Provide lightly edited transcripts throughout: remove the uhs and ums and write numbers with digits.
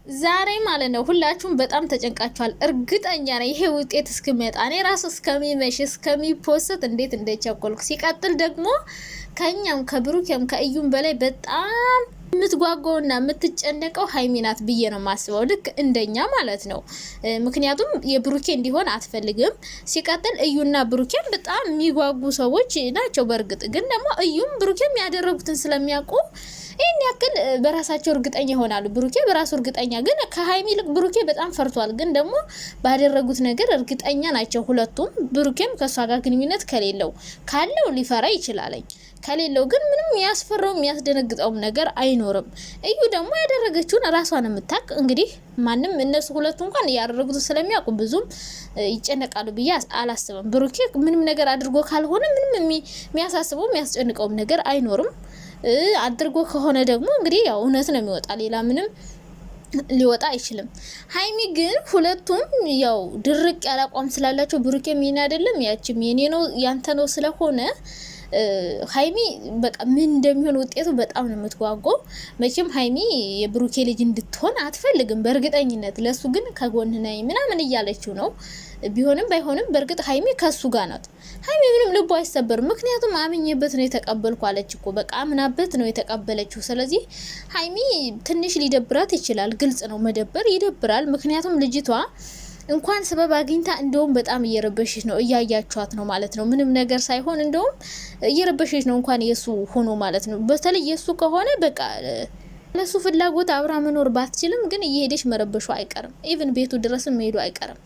ዛሬ ማለት ነው ሁላችሁም በጣም ተጨንቃችኋል። እርግጠኛ ነኝ ይሄ ውጤት እስከሚመጣ እኔ ራሱ እስከሚመሽ እስከሚፖስት እንዴት እንደቸኮልኩ። ሲቀጥል ደግሞ ከኛም ከብሩኬም ከእዩም በላይ በጣም የምትጓጓውና የምትጨነቀው ሀይሚ ናት ብዬ ነው የማስበው። ልክ እንደኛ ማለት ነው። ምክንያቱም የብሩኬ እንዲሆን አትፈልግም። ሲቀጥል እዩና ብሩኬም በጣም የሚጓጉ ሰዎች ናቸው። በእርግጥ ግን ደግሞ እዩም ብሩኬም ያደረጉትን ስለሚያውቁ ይህን ያክል በራሳቸው እርግጠኛ ይሆናሉ። ብሩኬ በራሱ እርግጠኛ ግን ከሀይሚ ይልቅ ብሩኬ በጣም ፈርቷል። ግን ደግሞ ባደረጉት ነገር እርግጠኛ ናቸው ሁለቱም። ብሩኬም ከእሷ ጋር ግንኙነት ካለው ሊፈራ ይችላለኝ። ከሌለው ግን ምንም ያስፈራው የሚያስደነግጠውም ነገር አይኖርም። እዩ ደግሞ ያደረገችውን ራሷን የምታቅ እንግዲህ ማንም እነሱ ሁለቱ እንኳን ያደረጉት ስለሚያውቁ ብዙም ይጨነቃሉ ብዬ አላስብም። ብሩኬ ምንም ነገር አድርጎ ካልሆነ ምንም የሚያሳስበው የሚያስጨንቀውም ነገር አይኖርም። አድርጎ ከሆነ ደግሞ እንግዲህ ያው እውነት ነው የሚወጣ፣ ሌላ ምንም ሊወጣ አይችልም። ሀይሚ ግን ሁለቱም ያው ድርቅ ያለ አቋም ስላላቸው ብሩኬ ምን አይደለም ያቺም የኔ ነው ያንተ ነው ስለሆነ ሀይሚ በቃ ምን እንደሚሆን ውጤቱ በጣም ነው የምትጓጓው። መቼም ሀይሚ የብሩኬ ልጅ እንድትሆን አትፈልግም በእርግጠኝነት። ለሱ ግን ከጎን ነኝ ምናምን እያለችው ነው። ቢሆንም ባይሆንም በእርግጥ ሀይሚ ከሱ ጋር ናት። ሀይሚ ምንም ልቦ አይሰበርም። ምክንያቱም አምኜበት ነው የተቀበልኩ አለች እኮ። በቃ አምናበት ነው የተቀበለችው። ስለዚህ ሀይሚ ትንሽ ሊደብራት ይችላል። ግልጽ ነው፣ መደበር ይደብራል። ምክንያቱም ልጅቷ እንኳን ሰበብ አግኝታ እንደውም በጣም እየረበሽች ነው። እያያችኋት ነው ማለት ነው። ምንም ነገር ሳይሆን እንደውም እየረበሽች ነው። እንኳን የሱ ሆኖ ማለት ነው። በተለይ የሱ ከሆነ በቃ ለሱ ፍላጎት አብራ መኖር ባትችልም ግን እየሄደች መረበሹ አይቀርም። ኢቭን ቤቱ ድረስም መሄዱ አይቀርም።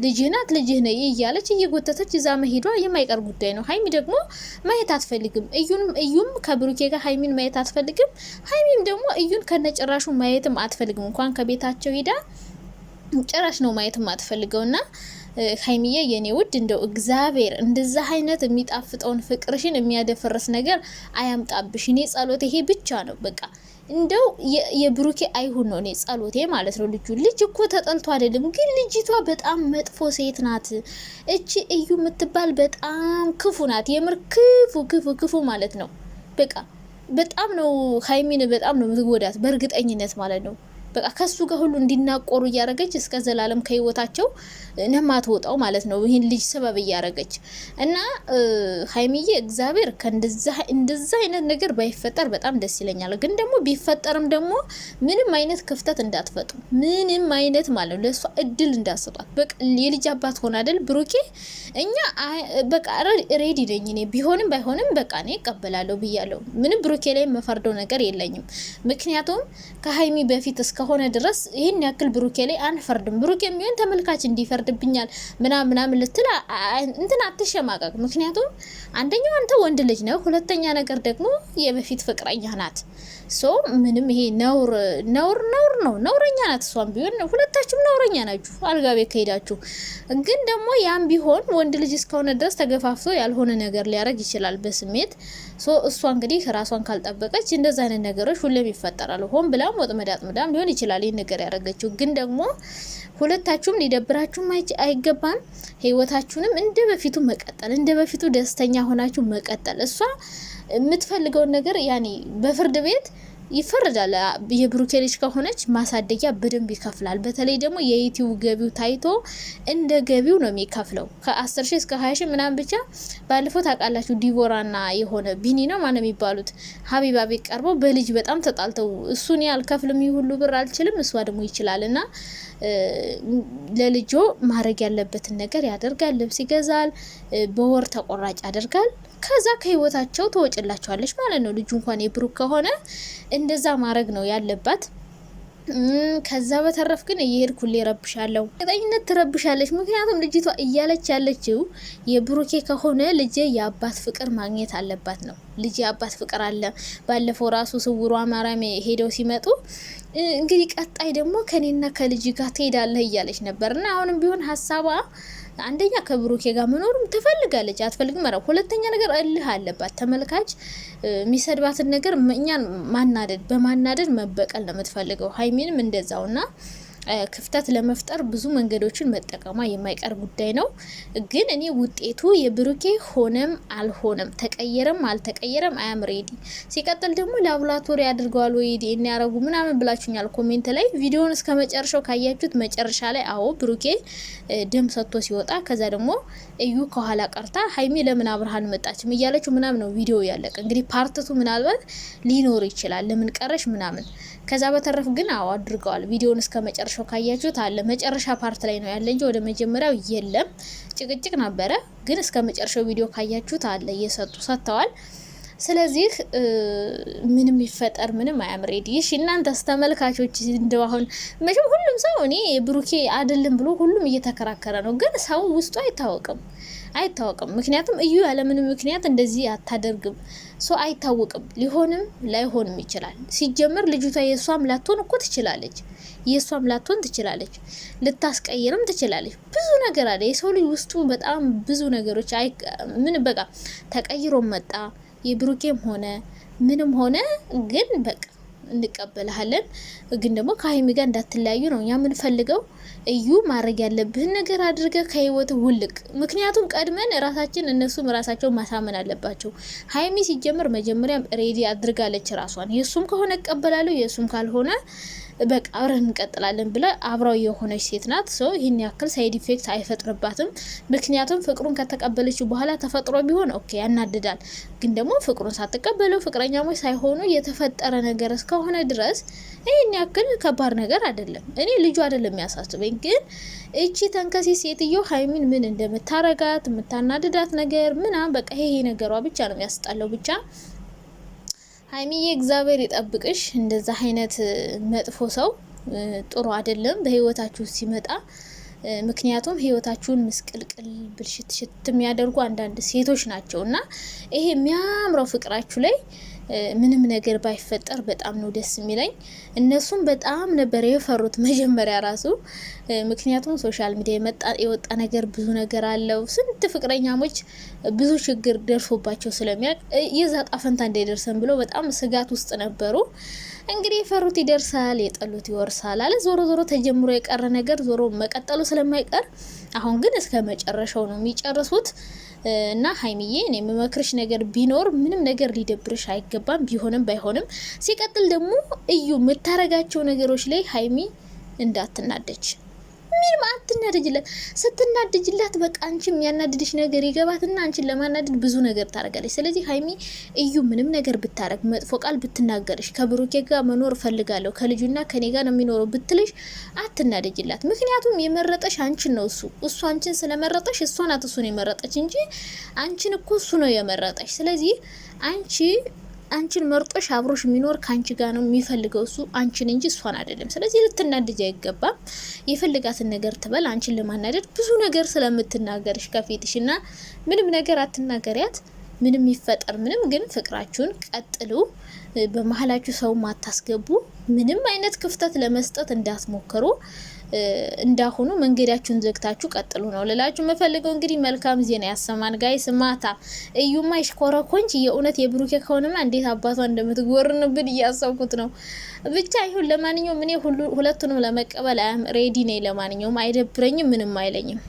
ልጅህ ናት ልጅህ ነይ እያለች እየጎተተች እዛ መሄዷ የማይቀር ጉዳይ ነው። ሀይሚ ደግሞ ማየት አትፈልግም። እዩም ከብሩኬ ጋር ሀይሚን ማየት አትፈልግም። ሀይሚም ደግሞ እዩን ከነጭራሹ ማየትም አትፈልግም። እንኳን ከቤታቸው ሄዳ ጭራሽ ነው ማየትም አትፈልገውና ሀይሚዬ የኔ ውድ እንደው እግዚአብሔር እንደዛ አይነት የሚጣፍጠውን ፍቅርሽን የሚያደፈርስ ነገር አያምጣብሽ። እኔ ጸሎት ይሄ ብቻ ነው። በቃ እንደው የብሩኬ አይሁን ነው እኔ ጸሎቴ ማለት ነው። ልጅ እኮ ተጠልቶ አይደለም፣ ግን ልጅቷ በጣም መጥፎ ሴት ናት። እቺ እዩ የምትባል በጣም ክፉ ናት። የምር ክፉ ማለት ነው። በቃ በጣም ነው ሀይሚን በጣም ነው የምትጎዳት በእርግጠኝነት ማለት ነው። በቃ ከሱ ጋር ሁሉ እንዲናቆሩ እያረገች እስከ ዘላለም ከህይወታቸው ነማትወጣው ማለት ነው። ይሄን ልጅ ሰበብ እያረገች እና ሀይሚዬ እግዚአብሔር እንደዛ አይነት ነገር ባይፈጠር በጣም ደስ ይለኛል። ግን ደግሞ ቢፈጠርም ደግሞ ምንም አይነት ክፍተት እንዳትፈጡ፣ ምንም አይነት ማለት ነው ለሷ እድል እንዳትሰጧት። በቃ የልጅ አባት ሆነ አይደል ብሩኬ። እኛ በቃ ሬዲ ነኝ እኔ ቢሆንም ባይሆንም በቃ እኔ እቀበላለሁ ብያለሁ። ምንም ብሩኬ ላይ መፈርደው ነገር የለኝም። ምክንያቱም ከሀይሚ በፊት እስከሆነ ድረስ ይሄን ያክል ብሩኬ ላይ አንፈርድም። ብሩኬ የሚሆን ተመልካች እንዲፈርድብኛል ምናምን ልትል እንትን አትሸማቀቅ። ምክንያቱም አንደኛው አንተ ወንድ ልጅ ነው፣ ሁለተኛ ነገር ደግሞ የበፊት ፍቅረኛ ናት። ሶ ምንም ይሄ ነውር ነው፣ ነውረኛ ናት። እሷም ቢሆን ሁለታችሁም ነውረኛ ናችሁ አልጋ ቤት ከሄዳችሁ። ግን ደግሞ ያም ቢሆን ወንድ ልጅ እስከሆነ ድረስ ተገፋፍቶ ያልሆነ ነገር ሊያደርግ ይችላል በስሜት። ሶ እሷ እንግዲህ ራሷን ካልጠበቀች እንደዛ አይነት ነገሮች ሁሌም ይፈጠራሉ። ሆን ብላም ወጥመዳም ሊሆን ይችላል ይሄን ነገር ያደረገችው። ግን ደግሞ ሁለታችሁም ሊደብራችሁም አይገባም። ህይወታችሁንም እንደ በፊቱ መቀጠል፣ እንደ በፊቱ ደስተኛ ሆናችሁ መቀጠል። እሷ የምትፈልገውን ነገር ያኔ በፍርድ ቤት ይፈረዳል። የብሩኬ ልጅ ከሆነች ማሳደጊያ በደንብ ይከፍላል። በተለይ ደግሞ የዩቲዩብ ገቢው ታይቶ እንደ ገቢው ነው የሚከፍለው። ከ10 ሺህ እስከ 20 ሺህ ምናምን ብቻ። ባለፈው ታውቃላችሁ ዲቦራና የሆነ ቢኒ ነው ማለት የሚባሉት ሀቢባ ቤት ቀርበው በልጅ በጣም ተጣልተው እሱን ያልከፍልም ሁሉ ብር አልችልም እሷ ደግሞ ይችላልና ለልጆ ማድረግ ያለበትን ነገር ያደርጋል። ልብስ ይገዛል፣ በወር ተቆራጭ ያደርጋል። ከዛ ከህይወታቸው ተወጭላቸዋለች ማለት ነው። ልጁ እንኳን የብሩክ ከሆነ እንደዛ ማድረግ ነው ያለባት። ከዛ በተረፍ ግን እየሄድኩ ረብሻለሁ፣ እጠኝነት ትረብሻለች። ምክንያቱም ልጅቷ እያለች ያለችው የብሩኬ ከሆነ ልጄ የአባት ፍቅር ማግኘት አለባት ነው። ልጅ የአባት ፍቅር አለ። ባለፈው ራሱ ስውሯ ማርያም ሄደው ሲመጡ እንግዲህ ቀጣይ ደግሞ ከኔና ከልጅ ጋር ትሄዳለህ እያለች ነበርና አሁንም ቢሆን ሀሳቧ አንደኛ ከብሩኬ ጋር መኖርም ትፈልጋለች፣ አትፈልግም ማለት። ሁለተኛ ነገር እልህ አለባት። ተመልካች የሚሰድባትን ነገር እኛን በማናደድ መበቀል ነው የምትፈልገው። ሀይሚንም እንደዛውና ክፍተት ለመፍጠር ብዙ መንገዶችን መጠቀሟ የማይቀር ጉዳይ ነው። ግን እኔ ውጤቱ የብሩኬ ሆነም አልሆነም ተቀየረም አልተቀየረም አያም ሬዲ። ሲቀጥል ደግሞ ላብራቶሪ አድርገዋል ወይ ዲኤንኤ ያረጉ ምናምን ብላችሁኛል ኮሜንት ላይ። ቪዲዮውን እስከ መጨረሻው ካያችሁት መጨረሻ ላይ አዎ ብሩኬ ደም ሰጥቶ ሲወጣ ከዛ ደግሞ እዩ ከኋላ ቀርታ ሀይሚ ለምን አብርሃን መጣችም እያለችው ምናምን ነው ቪዲዮ ያለቀ። እንግዲህ ፓርትቱ ምናልባት ሊኖር ይችላል ለምን ቀረሽ ምናምን። ከዛ በተረፍ ግን አዎ አድርገዋል። ቪዲዮውን እስከ መጨረሻው ካያችሁት አለ መጨረሻ ፓርት ላይ ነው ያለ እንጂ ወደ መጀመሪያው የለም። ጭቅጭቅ ነበረ ግን እስከ መጨረሻው ቪዲዮ ካያችሁት አለ እየሰጡ ሰጥተዋል። ስለዚህ ምንም ይፈጠር ምንም አያምሬዲ። እሺ እናንተስ ተመልካቾች እንደው አሁን መቼም ሁሉም ሰው እኔ ብሩኬ አይደለም ብሎ ሁሉም እየተከራከረ ነው። ግን ሰው ውስጡ አይታወቅም። ምክንያቱም እዩ ያለምንም ምክንያት እንደዚህ አታደርግም። ሶ አይታወቅም። ሊሆንም ላይሆንም ይችላል። ሲጀመር ልጅቷ የሷም ላትሆን እኮ ትችላለች። ልታስቀይርም ትችላለች። ብዙ ነገር አለ። የሰው ልጅ ውስጡ በጣም ብዙ ነገሮች ምን በቃ ተቀይሮ መጣ የብሩኬም ሆነ ምንም ሆነ ግን በቃ እንቀበልሃለን። ግን ደግሞ ከሀይሚ ጋር እንዳትለያዩ ነው እኛ የምንፈልገው። እዩ ማድረግ ያለብህን ነገር አድርገ ከህይወት ውልቅ። ምክንያቱም ቀድመን ራሳችን እነሱም ራሳቸው ማሳመን አለባቸው። ሀይሚ ሲጀምር መጀመሪያም ሬዲ አድርጋለች ራሷን። የሱም ከሆነ እቀበላለሁ የሱም ካልሆነ በቃ አብረን እንቀጥላለን ብላ አብራው የሆነች ሴት ናት። ሶ ይህን ያክል ሳይድ ኢፌክት አይፈጥርባትም። ምክንያቱም ፍቅሩን ከተቀበለችው በኋላ ተፈጥሮ ቢሆን ኦኬ ያናድዳል። ግን ደግሞ ፍቅሩን ሳትቀበለው ፍቅረኛሞች ሳይሆኑ የተፈጠረ ነገር እስከሆነ ድረስ ይህን ያክል ከባድ ነገር አይደለም። እኔ ልጁ አይደለም የሚያሳስበኝ። ግን እቺ ተንከሴ ሴትዮ ሀይሚን ምን እንደምታረጋት የምታናድዳት ነገር ምናምን በቃ ይሄ ነገሯ ብቻ ነው የሚያስጣለው። ብቻ ሀይሚዬ እግዚአብሔር ይጠብቅሽ። እንደዛ አይነት መጥፎ ሰው ጥሩ አይደለም በህይወታችሁ ሲመጣ። ምክንያቱም ህይወታችሁን ምስቅልቅል ብልሽት የሚያደርጉ አንዳንድ ሴቶች ናቸው እና ይሄ የሚያምረው ፍቅራችሁ ላይ ምንም ነገር ባይፈጠር በጣም ነው ደስ የሚለኝ። እነሱም በጣም ነበር የፈሩት መጀመሪያ ራሱ። ምክንያቱም ሶሻል ሚዲያ የወጣ ነገር ብዙ ነገር አለው። ስንት ፍቅረኛሞች ብዙ ችግር ደርሶባቸው ስለሚያውቅ የዛ ጣፈንታ እንዳይደርሰን ብለው በጣም ስጋት ውስጥ ነበሩ። እንግዲህ የፈሩት ይደርሳል፣ የጠሉት ይወርሳል አለ። ዞሮ ዞሮ ተጀምሮ የቀረ ነገር ዞሮ መቀጠሉ ስለማይቀር አሁን ግን እስከ መጨረሻው ነው የሚጨርሱት። እና ሀይሚዬ እኔ የምመክርሽ ነገር ቢኖር ምንም ነገር ሊደብርሽ አይገባም፣ ቢሆንም ባይሆንም። ሲቀጥል ደግሞ እዩ የምታረጋቸው ነገሮች ላይ ሀይሚ እንዳትናደጅ። ምንም አትናደጅላት። ስትናደጅላት በቃ አንቺ የሚያናድድሽ ነገር ይገባትና አንቺን ለማናደድ ብዙ ነገር ታረጋለች። ስለዚህ ሀይሚ እዩ ምንም ነገር ብታረግ መጥፎ ቃል ብትናገርሽ ከብሩኬ ጋር መኖር ፈልጋለሁ ከልጁና ከኔ ጋር ነው የሚኖረው ብትልሽ አትናደጅላት። ምክንያቱም የመረጠሽ አንቺን ነው። እሱ አንቺን ስለመረጠሽ እሷ ናት እሱን የመረጠች እንጂ አንቺን እኮ እሱ ነው የመረጠሽ። ስለዚህ አንቺን መርጦሽ አብሮሽ የሚኖር ካንቺ ጋር ነው የሚፈልገው እሱ አንቺን እንጂ እሷን አይደለም። ስለዚህ ልትናደጅ አይገባም። የፈልጋትን ነገር ትበል። አንቺን ለማናደድ ብዙ ነገር ስለምትናገርሽ ከፊትሽና ምንም ነገር አትናገሪያት። ምንም ይፈጠር ምንም፣ ግን ፍቅራችሁን ቀጥሉ። በመሀላችሁ ሰው ማታስገቡ። ምንም አይነት ክፍተት ለመስጠት እንዳትሞክሩ። እንዳሁኑ መንገዳችሁን ዘግታችሁ ቀጥሉ ነው ልላችሁ መፈልገው። እንግዲህ መልካም ዜና ያሰማን ጋይስ። ማታ እዩማ ይሽኮረኮንች የእውነት የብሩኬ ከሆነማ እንዴት አባቷ እንደምትጎርንብን እያሰብኩት ነው። ብቻ ይሁን። ለማንኛውም እኔ ሁለቱንም ለመቀበል ሬዲ ነኝ። ለማንኛውም አይደብረኝም፣ ምንም አይለኝም።